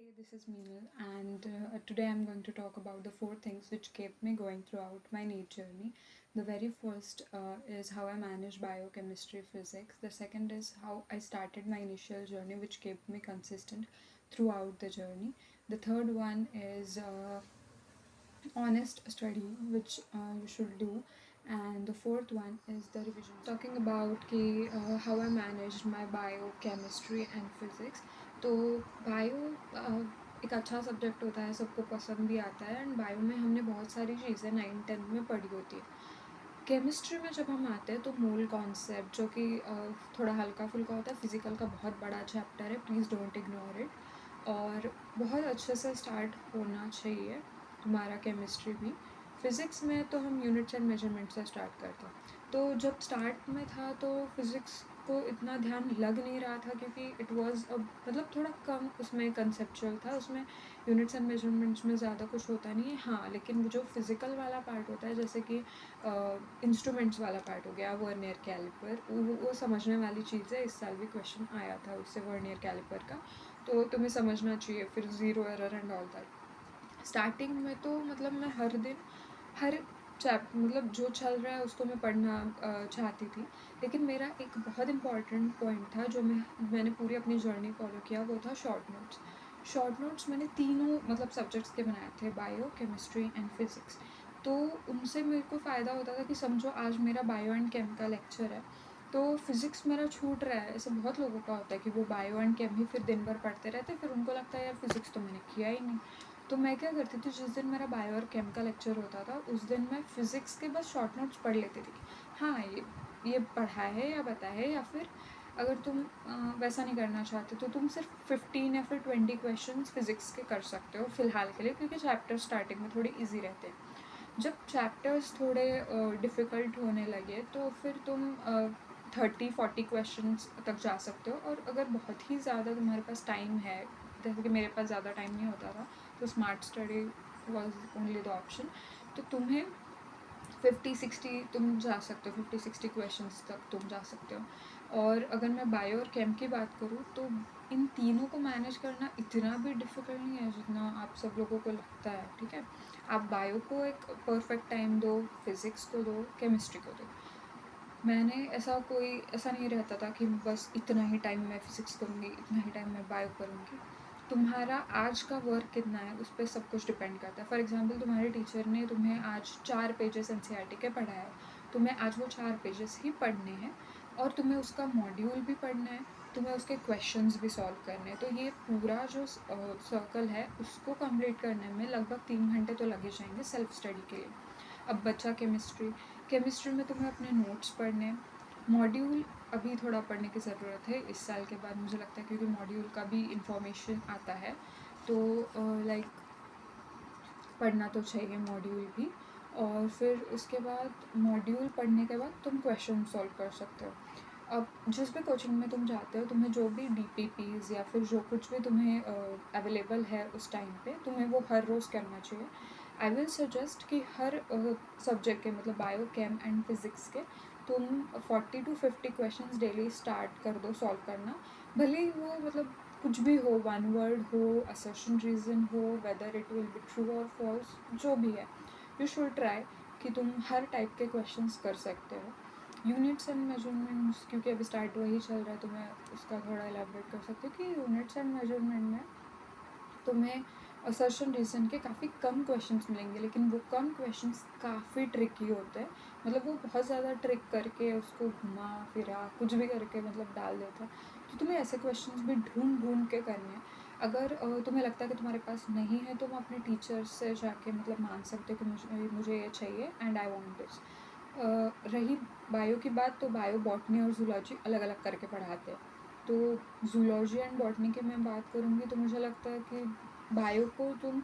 Hey, this is Meenal, and today I'm going to talk about the four things which kept me going throughout my NEET journey. The very first is how I managed biochemistry physics. The second is how I started my initial journey, which kept me consistent throughout the journey. The third one is honest study, which you should do, and the fourth one is the revision. Talking about कि how I managed my biochemistry and physics. तो bio एक अच्छा subject होता है, सबको पसंद भी आता है, एंड बायो में हमने बहुत सारी चीज़ें 9th-10th में पढ़ी होती है. केमिस्ट्री में जब हम आते हैं तो मूल कॉन्सेप्ट जो कि थोड़ा हल्का फुल्का होता है, फिजिकल का बहुत बड़ा चैप्टर है, प्लीज़ डोंट इग्नोर इट, और बहुत अच्छे से स्टार्ट होना चाहिए हमारा केमिस्ट्री भी. फिज़िक्स में तो हम यूनिट्स एंड मेजरमेंट से स्टार्ट करते हैं. तो जब स्टार्ट में था तो फिज़िक्स को इतना ध्यान लग नहीं रहा था, क्योंकि इट वाज मतलब थोड़ा कम उसमें कंसेप्चुअल था. उसमें यूनिट्स एंड मेजरमेंट्स में ज़्यादा कुछ होता नहीं है, हाँ, लेकिन जो फिज़िकल वाला पार्ट होता है, जैसे कि इंस्ट्रूमेंट्स वाला पार्ट हो गया, वर्नियर कैलिपर, वो समझने वाली चीज़ है. इस साल भी क्वेश्चन आया था उससे, वर्नियर कैलिपर का, तो तुम्हें समझना चाहिए. फिर zero error and all that. Starting में तो मतलब मैं हर दिन हर मतलब जो चल रहा है उसको मैं पढ़ना चाहती थी, लेकिन मेरा एक बहुत इम्पॉर्टेंट पॉइंट था जो मैंने पूरी अपनी जर्नी फॉलो किया, वो था शॉर्ट नोट्स. शॉर्ट नोट्स मैंने तीनों मतलब सब्जेक्ट्स के बनाए थे, बायो, केमिस्ट्री एंड फिज़िक्स. तो उनसे मेरे को फ़ायदा होता था कि समझो आज मेरा बायो एंड केम का लेक्चर है, तो फिज़िक्स मेरा छूट रहा है. ऐसे बहुत लोगों का होता है कि वो बायो एंड केम ही फिर दिन भर पढ़ते रहते, फिर उनको लगता है यार फिज़िक्स तो मैंने किया ही नहीं. तो मैं क्या करती थी, जिस दिन मेरा बायो और केम का लेक्चर होता था उस दिन मैं फ़िज़िक्स के बस शॉर्ट नोट्स पढ़ लेती थी. हाँ, ये पढ़ा है या बताया है, या फिर अगर तुम वैसा नहीं करना चाहते तो तुम सिर्फ 15 या फिर 20 क्वेश्चंस फिज़िक्स के कर सकते हो फ़िलहाल के लिए, क्योंकि चैप्टर स्टार्टिंग में थोड़े ईजी रहते हैं. जब चैप्टर्स थोड़े डिफ़िकल्ट होने लगे तो फिर तुम 30-40 क्वेश्चंस तक जा सकते हो. और अगर बहुत ही ज़्यादा तुम्हारे पास टाइम है, जैसे कि मेरे पास ज़्यादा टाइम नहीं होता था, तो smart study was only the option. तो तुम्हें 50-60 तुम जा सकते हो, 50-60 क्वेश्चंस तक तुम जा सकते हो. और अगर मैं बायो और केम की बात करूँ तो इन तीनों को मैनेज करना इतना भी डिफ़िकल्ट नहीं है जितना आप सब लोगों को लगता है. ठीक है, आप बायो को एक परफेक्ट टाइम दो, फिज़िक्स को दो, केमिस्ट्री को दो. मैंने ऐसा नहीं रहता था कि बस इतना ही टाइम मैं फ़िज़िक्स करूँगी, इतना ही टाइम मैं बायो करूँगी. तुम्हारा आज का वर्क कितना है उस पर सब कुछ डिपेंड करता है. फॉर एग्ज़ाम्पल, तुम्हारे टीचर ने तुम्हें आज 4 पेजेस एनसीईआरटी के पढ़ाया है, तुम्हें आज वो 4 पेजेस ही पढ़ने हैं, और तुम्हें उसका मॉड्यूल भी पढ़ना है, तुम्हें उसके क्वेश्चंस भी सॉल्व करने हैं. तो ये पूरा जो सर्कल है उसको कंप्लीट करने में लगभग 3 घंटे तो लगे जाएंगे सेल्फ स्टडी के लिए. अब बचा केमिस्ट्री. केमिस्ट्री में तुम्हें अपने नोट्स पढ़ने हैं, मॉड्यूल अभी थोड़ा पढ़ने की ज़रूरत है इस साल के बाद, मुझे लगता है, क्योंकि मॉड्यूल का भी इंफॉर्मेशन आता है, तो लाइक पढ़ना तो चाहिए मॉड्यूल भी. और फिर उसके बाद मॉड्यूल पढ़ने के बाद तुम क्वेश्चन सॉल्व कर सकते हो. अब जिस भी कोचिंग में तुम जाते हो, तुम्हें जो भी डीपीपीज़ या फिर जो कुछ भी तुम्हें अवेलेबल है उस टाइम पे, तुम्हें वो हर रोज़ करना चाहिए. आई विल सजेस्ट कि हर सब्जेक्ट के, मतलब बायो, केम एंड फिज़िक्स के, तुम 40-50 क्वेश्चंस डेली स्टार्ट कर दो सॉल्व करना. भले ही वो मतलब कुछ भी हो, वन वर्ड हो, असर्शन रीज़न हो, whether it will be true और फॉल्स, जो भी है, यू शुड ट्राई कि तुम हर टाइप के क्वेश्चंस कर सकते हो. यूनिट्स एंड मेजरमेंट्स, क्योंकि अभी स्टार्ट वही चल रहा है तो मैं उसका थोड़ा एलाबरेट कर सकती हूँ कि यूनिट्स एंड मेजरमेंट में तुम्हें असर्शन रीज़न के काफ़ी कम क्वेश्चंस मिलेंगे, लेकिन वो कम क्वेश्चंस काफ़ी ट्रिकी होते हैं. मतलब वो बहुत ज़्यादा ट्रिक करके उसको घुमा फिरा कुछ भी करके मतलब डाल देता है. तो तुम्हें ऐसे क्वेश्चंस भी ढूंढ ढूंढ के करने हैं. अगर तुम्हें लगता है कि तुम्हारे पास नहीं है, तो तुम अपने टीचर से जाके मतलब मांग सकते हो कि मुझे ये चाहिए एंड आई वॉन्ट दिस. रही बायो की बात, तो बायो, बॉटनी और जूलॉजी अलग अलग करके पढ़ाते हैं. तो जूलॉजी एंड बॉटनी की मैं बात करूँगी तो मुझे लगता है कि बायो को तुम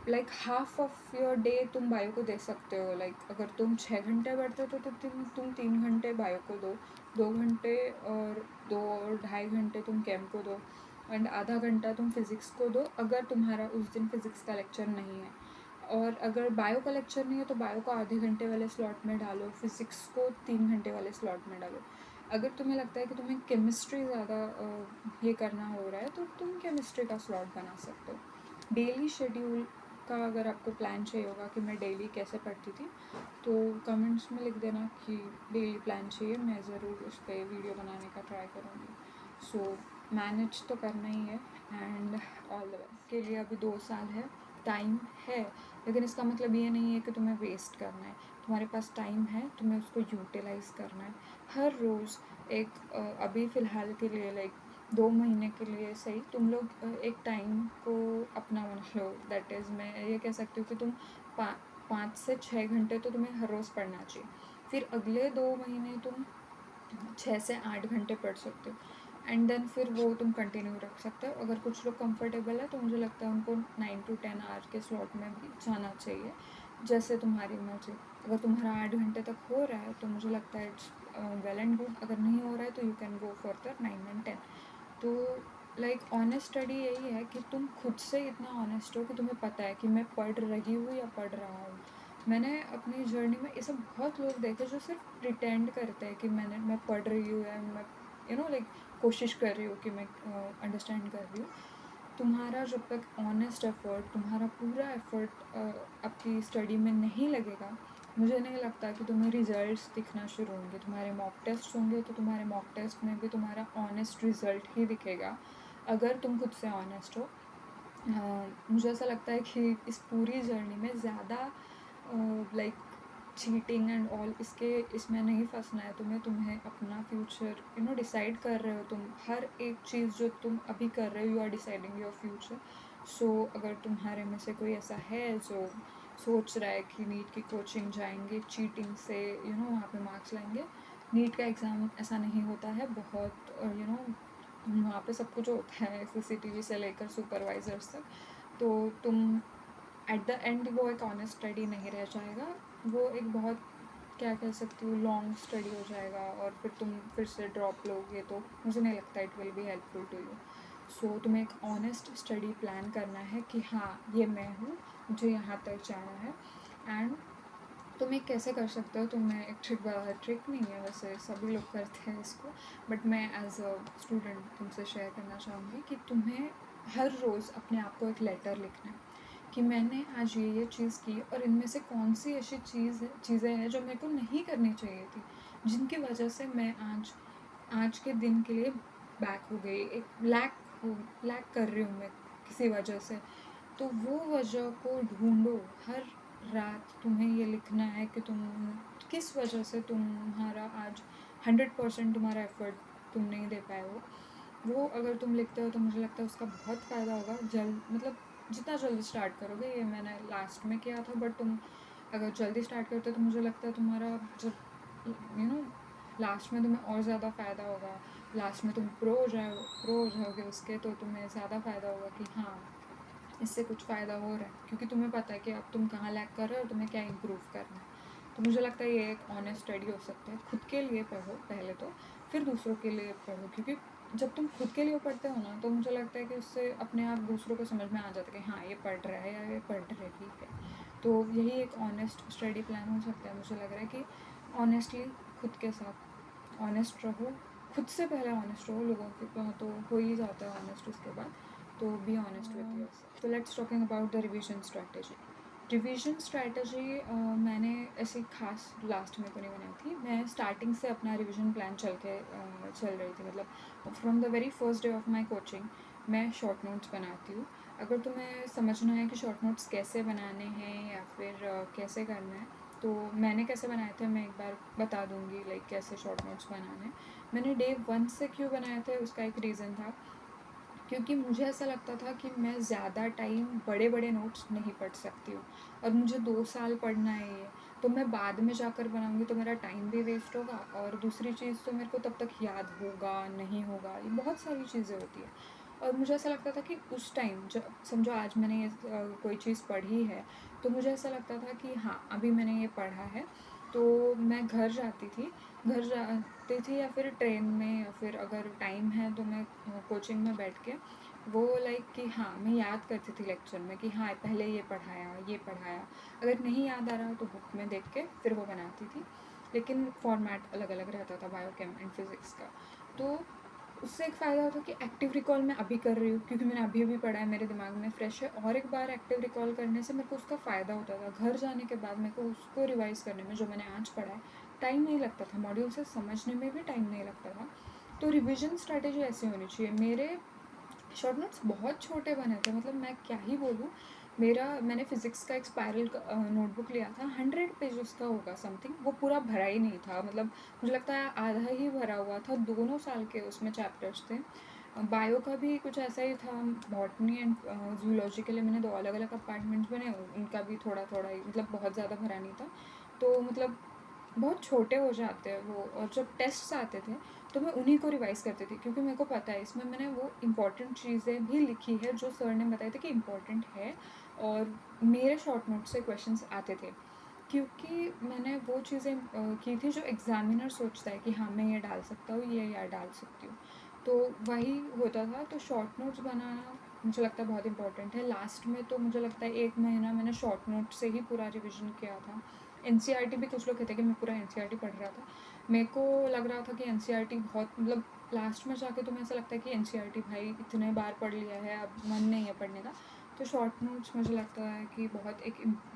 like half of your day तुम बायो को दे सकते हो. लाइक अगर तुम 6 घंटे पढ़ते हो तो तुम 3 घंटे बायो को दो, 2 घंटे और 2 और ढाई घंटे तुम केम को दो, एंड आधा घंटा तुम फिज़िक्स को दो अगर तुम्हारा उस दिन फिज़िक्स का लेक्चर नहीं है. और अगर बायो का लेक्चर नहीं है तो बायो को आधे घंटे वाले स्लॉट में डालो, फिज़िक्स को 3 घंटे वाले स्लॉट में डालो. अगर तुम्हें लगता है कि तुम्हें केमिस्ट्री ज़्यादा ये करना हो रहा है तो तुम केमिस्ट्री का स्लॉट बना सकते हो। डेली शेड्यूल का अगर आपको प्लान चाहिए होगा कि मैं डेली कैसे पढ़ती थी, तो कमेंट्स में लिख देना कि डेली प्लान चाहिए, मैं ज़रूर उस पर वीडियो बनाने का ट्राई करूँगी। सो मैनेज तो करना ही है। And all the best. के लिए अभी 2 साल है, टाइम है, लेकिन इसका मतलब ये नहीं है कि तुम्हें वेस्ट करना है। तुम्हारे पास टाइम है, तुम्हें उसको यूटिलाइज़ करना है। हर रोज़ एक अभी फ़िलहाल के लिए लाइक 2 महीने के लिए सही तुम लोग एक टाइम को अपना बना लो। दैट इज़ मैं ये कह सकती हूँ कि तुम 5 से 6 घंटे तो तुम्हें हर रोज़ पढ़ना चाहिए। फिर अगले 2 महीने तुम 6 से 8 घंटे पढ़ सकते हो, एंड देन फिर वो तुम कंटिन्यू रख सकते हो। अगर कुछ लोग कंफर्टेबल है तो मुझे लगता है उनको 9 to 10 आवर के स्लॉट में भी जाना चाहिए, जैसे तुम्हारी मर्जी। अगर तुम्हारा 8 घंटे तक हो रहा है तो मुझे लगता है इट्स वेल एंड गुड। अगर नहीं हो रहा है तो you can go further 9 and 10। तो लाइक ऑनेस्ट स्टडी यही है कि तुम खुद से इतना ऑनेस्ट हो कि तुम्हें पता है कि मैं पढ़ रही हूँ या पढ़ रहा हूँ। मैंने अपनी जर्नी में ऐसे बहुत लोग देखे जो सिर्फ प्रिटेंड करते हैं कि मैं पढ़ रही हूँ या मैं लाइक कोशिश कर रही हूँ कि मैं अंडरस्टैंड कर रही हूँ। तुम्हारा जब तक ऑनेस्ट एफर्ट, तुम्हारा पूरा एफर्ट आपकी स्टडी में नहीं लगेगा, मुझे नहीं लगता कि तुम्हें रिजल्ट्स दिखना शुरू होंगे। तुम्हारे मॉक टेस्ट होंगे तो तुम्हारे मॉक टेस्ट में भी तुम्हारा ऑनेस्ट रिजल्ट ही दिखेगा, अगर तुम खुद से ऑनेस्ट हो। मुझे ऐसा लगता है कि इस पूरी जर्नी में ज़्यादा लाइक चीटिंग एंड ऑल इसमें नहीं फंसना है तुम्हें। अपना फ्यूचर डिसाइड कर रहे हो तुम। हर एक चीज़ जो तुम अभी कर रहे हो, you are deciding your future. So अगर तुम्हारे में से कोई ऐसा है जो सोच रहा है कि नीट की कोचिंग जाएंगे, चीटिंग से वहाँ पे मार्क्स लाएंगे, नीट का एग्ज़ाम ऐसा नहीं होता है। बहुत वहाँ पे सब कुछ होता है, CCTV से लेकर सुपरवाइजर्स तक। तो तुम एट द एंड वो एक ऑनेस्ट स्टडी नहीं रह जाएगा, वो एक बहुत क्या कह सकती हूँ लॉन्ग स्टडी हो जाएगा, और फिर तुम फिर से ड्रॉप लोगे तो मुझे नहीं लगता it will be helpful to you. So तुम्हें एक ऑनेस्ट स्टडी प्लान करना है कि हाँ ये मैं हूँ, मुझे यहाँ तक जाना है। एंड तुम ये कैसे कर सकते हो, तुम्हें एक ट्रिक नहीं है, वैसे सभी लोग करते हैं इसको, बट मैं एज अ स्टूडेंट तुमसे शेयर करना चाहूँगी कि तुम्हें हर रोज़ अपने आप को एक लेटर लिखना है कि मैंने आज ये चीज़ की, और इनमें से कौन सी ऐसी चीज़ें हैं जो मेरे को नहीं करनी चाहिए थी, जिनकी वजह से मैं आज आज के दिन के लिए बैक हो गई, एक लैक कर रही हूँ मैं किसी वजह से। तो वो वजह को ढूंढो। हर रात तुम्हें ये लिखना है कि तुम किस वजह से तुम्हारा आज 100% तुम्हारा एफर्ट तुम नहीं दे पाए हो। वो अगर तुम लिखते हो तो मुझे लगता है उसका बहुत फ़ायदा होगा। जल्द मतलब जितना जल्दी स्टार्ट करोगे, ये मैंने लास्ट में किया था, बट तुम अगर जल्दी स्टार्ट करते हो तो मुझे लगता है तुम्हारा जब लास्ट में तुम्हें और ज़्यादा फ़ायदा होगा। लास्ट में तुम प्रो हो जाओगे उसके, तो तुम्हें ज़्यादा फ़ायदा होगा कि हाँ इससे कुछ फ़ायदा हो रहा है, क्योंकि तुम्हें पता है कि अब तुम कहाँ लैक कर रहे हो और तुम्हें क्या इम्प्रूव करना है। तो मुझे लगता है ये एक ऑनेस्ट स्टडी हो सकता है। खुद के लिए पढ़ो पहले तो, फिर दूसरों के लिए पढ़ो, क्योंकि जब तुम खुद के लिए पढ़ते हो ना तो मुझे लगता है कि उससे अपने आप दूसरों को समझ में आ जाता है कि हाँ ये पढ़ रहा है या ये पढ़ रही है। तो यही एक ऑनेस्ट स्टडी प्लान हो सकता है। मुझे लग रहा है कि ऑनेस्टली खुद के साथ ऑनेस्ट रहो, खुद से पहले ऑनेस्ट रहो। लोगों के तो हो ही जाता है ऑनेस्ट उसके बाद। तो बी ऑनेस्ट विद योरसेल्फ। तो let's talking about the revision strategy. Revision strategy मैंने ऐसी खास लास्ट में तो नहीं बनाई थी। मैं स्टार्टिंग से अपना रिवीजन प्लान चल रही थी। मतलब from the very first day of my coaching मैं शॉर्ट नोट्स बनाती हूँ। अगर तुम्हें समझना है कि शॉर्ट नोट्स कैसे बनाने हैं या फिर कैसे करना है, तो मैंने कैसे बनाए थे मैं एक बार बता दूँगी, लाइक कैसे शॉर्ट नोट्स बनाने। मैंने Day 1 से क्यों बनाए थे उसका एक रीज़न था, क्योंकि मुझे ऐसा लगता था कि मैं ज़्यादा टाइम बड़े बड़े नोट्स नहीं पढ़ सकती हूँ, और मुझे 2 साल पढ़ना है ये। तो मैं बाद में जाकर बनाऊँगी तो मेरा टाइम भी वेस्ट होगा, और दूसरी चीज़ तो मेरे को तब तक याद होगा नहीं होगा, ये बहुत सारी चीज़ें होती है। और मुझे ऐसा लगता था कि उस टाइम जब समझो आज मैंने ये कोई चीज़ पढ़ी है, तो मुझे ऐसा लगता था कि हाँ अभी मैंने ये पढ़ा है, तो मैं घर जाती थी, या फिर ट्रेन में, या फिर अगर टाइम है तो मैं कोचिंग में बैठ के वो लाइक कि हाँ मैं याद करती थी लेक्चर में कि हाँ पहले ये पढ़ाया ये पढ़ाया। अगर नहीं याद आ रहा तो बुक में देख के फिर वो बनाती थी। लेकिन फॉर्मेट अलग अलग रहता था बायो केम एंड फिज़िक्स का। तो उससे एक फ़ायदा होता कि एक्टिव रिकॉल मैं अभी कर रही हूँ क्योंकि मैंने अभी अभी पढ़ा है, मेरे दिमाग में फ्रेश है, और एक बार एक्टिव रिकॉल करने से मेरे को उसका फ़ायदा होता था। घर जाने के बाद मेरे को उसको रिवाइज़ करने में, जो मैंने आज पढ़ा है, टाइम नहीं लगता था, मॉड्यूल से समझने में भी टाइम नहीं लगता था। तो रिविज़न स्ट्रैटेजी ऐसी होनी चाहिए। मेरे शॉर्ट नोट्स बहुत छोटे बने थे, मतलब मैं क्या ही बोलूँ। मैंने फ़िज़िक्स का एक स्पायरल नोटबुक लिया था, 100 पेजेस का होगा समथिंग, वो पूरा भरा ही नहीं था, मतलब मुझे लगता है आधा ही भरा हुआ था। दोनों साल के उसमें चैप्टर्स थे। बायो का भी कुछ ऐसा ही था। बॉटनी एंड जूलॉजी के लिए मैंने 2 अलग-अलग कंपार्टमेंट्स बनाए, उनका भी थोड़ा-थोड़ा ही, मतलब बहुत ज़्यादा भरा नहीं था। तो मतलब बहुत छोटे हो जाते हैं वो, और जब टेस्ट्स आते थे तो मैं उन्हीं को रिवाइज़ करती थी क्योंकि मेरे को पता है इसमें मैंने वो इम्पोर्टेंट चीज़ें भी लिखी है जो सर ने बताए थे कि इम्पोर्टेंट है, और मेरे शॉर्ट नोट से क्वेश्चंस आते थे। क्योंकि मैंने वो चीज़ें की थी जो एग्ज़ामिनर सोचता है कि हाँ, मैं ये डाल सकता हूँ, ये डाल सकती हूँ। तो वही होता था। तो शॉर्ट नोट्स बनाना मुझे लगता है बहुत इम्पोर्टेंट है। लास्ट में तो मुझे लगता है 1 महीना मैंने शॉर्ट नोट से ही पूरा रिविज़न किया था। एनसीईआरटी भी कुछ लोग कहते हैं कि मैं पूरा एनसीईआरटी पढ़ रहा था। मेरे को लग रहा था कि एनसीईआरटी बहुत, मतलब लास्ट में जाके तुम्हें ऐसा लगता है कि एनसीईआरटी भाई इतने बार पढ़ लिया है, अब मन नहीं है पढ़ने का। तो शॉर्ट नोट्स मुझे लगता है कि बहुत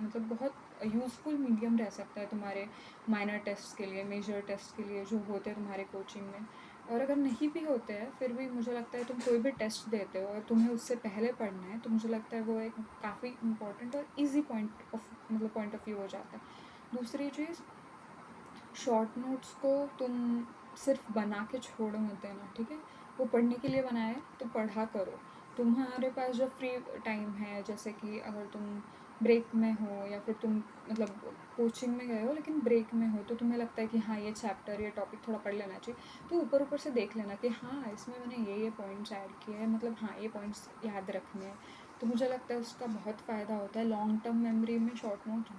मतलब बहुत यूज़फुल मीडियम रह सकता है तुम्हारे माइनर टेस्ट के लिए, मेजर टेस्ट के लिए जो होते हैं तुम्हारे कोचिंग में। और अगर नहीं भी होते हैं फिर भी मुझे लगता है तुम कोई भी टेस्ट देते हो और तुम्हें उससे पहले पढ़ना है, तो मुझे लगता है वो एक काफ़ी इंपॉर्टेंट और ईजी पॉइंट ऑफ व्यू हो जाता है। दूसरी चीज़, शॉर्ट नोट्स को तुम सिर्फ बना के छोड़ मत देना, ठीक है? वो पढ़ने के लिए बनाया है तो पढ़ा करो। तुम्हारे पास जब फ्री टाइम है, जैसे कि अगर तुम ब्रेक में हो या फिर तुम मतलब कोचिंग में गए हो लेकिन ब्रेक में हो, तो तुम्हें लगता है कि हाँ, ये चैप्टर, ये टॉपिक थोड़ा पढ़ लेना चाहिए, तो ऊपर ऊपर से देख लेना कि हाँ, इसमें मैंने ये पॉइंट्स ऐड किए हैं, मतलब हाँ, ये पॉइंट्स याद रखने हैं। तो मुझे लगता है उसका बहुत फ़ायदा होता है। लॉन्ग टर्म मेमोरी में शॉर्ट नोट्स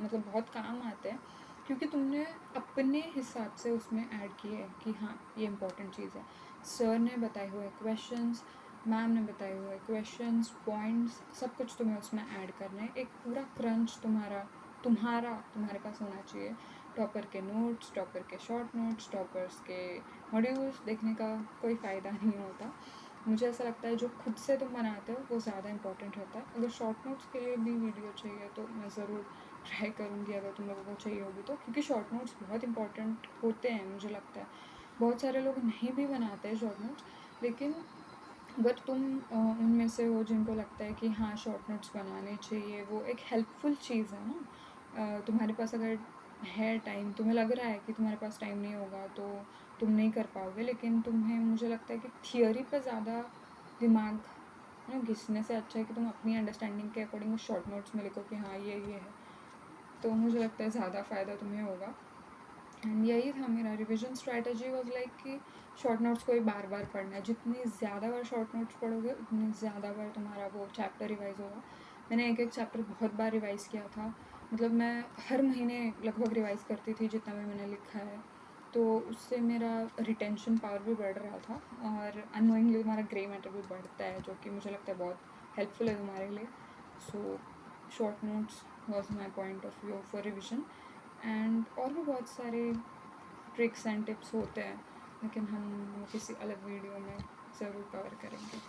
मतलब बहुत काम आते हैं क्योंकि तुमने अपने हिसाब से उसमें ऐड किए है कि हाँ, ये इंपॉर्टेंट चीज़ है। सर ने बताए हुए क्वेश्चंस, मैम ने बताए हुए क्वेश्चंस, पॉइंट्स, सब कुछ तुम्हें उसमें ऐड करना है। एक पूरा क्रंच तुम्हारे पास होना चाहिए। टॉपर के नोट्स, टॉपर के शॉर्ट नोट्स, टॉपर्स के मॉड्यूल्स देखने का कोई फ़ायदा नहीं होता। मुझे ऐसा लगता है जो खुद से तुम बनाते हो वो ज़्यादा इंपॉर्टेंट रहता है। अगर शॉर्ट नोट्स के लिए भी वीडियो चाहिए तो मैं ज़रूर ट्राई करूँगी, अगर तुम लोगों को चाहिए होगी तो, क्योंकि शॉर्ट नोट्स बहुत इंपॉर्टेंट होते हैं मुझे लगता है। बहुत सारे लोग नहीं भी बनाते हैं शॉर्ट नोट्स, लेकिन अगर तुम उनमें से हो जिनको लगता है कि हाँ, शॉर्ट नोट्स बनाने चाहिए, वो एक हेल्पफुल चीज़ है ना। तुम्हारे पास अगर है टाइम, तुम्हें लग रहा है कि तुम्हारे पास टाइम नहीं होगा तो तुम नहीं कर पाओगे, लेकिन तुम्हें, मुझे लगता है कि थियोरी पे ज़्यादा दिमाग घिसने से अच्छा है कि तुम अपनी अंडरस्टैंडिंग के अकॉर्डिंग शॉर्ट नोट्स में लिखो कि हाँ, ये है। तो मुझे लगता है ज़्यादा फ़ायदा तुम्हें होगा। एंड यही था मेरा रिविजन स्ट्रैटेजी, वाज लाइक कि शॉर्ट नोट्स को ही बार बार पढ़ना है। जितनी ज़्यादा बार शॉर्ट नोट्स पढ़ोगे उतनी ज़्यादा बार तुम्हारा वो चैप्टर रिवाइज होगा। मैंने एक एक चैप्टर बहुत बार रिवाइज़ किया था, मतलब मैं हर महीने लगभग रिवाइज़ करती थी जितना भी मैंने लिखा है। तो उससे मेरा रिटेंशन पावर भी बढ़ रहा था, और अनोइंगली तुम्हारा ग्रे मैटर भी बढ़ता है, जो कि मुझे लगता है बहुत हेल्पफुल है तुम्हारे लिए। So short notes was my point of view for revision. And और भी बहुत सारे ट्रिक्स एंड टिप्स होते हैं, लेकिन हम किसी अलग वीडियो में ज़रूर कवर करेंगे।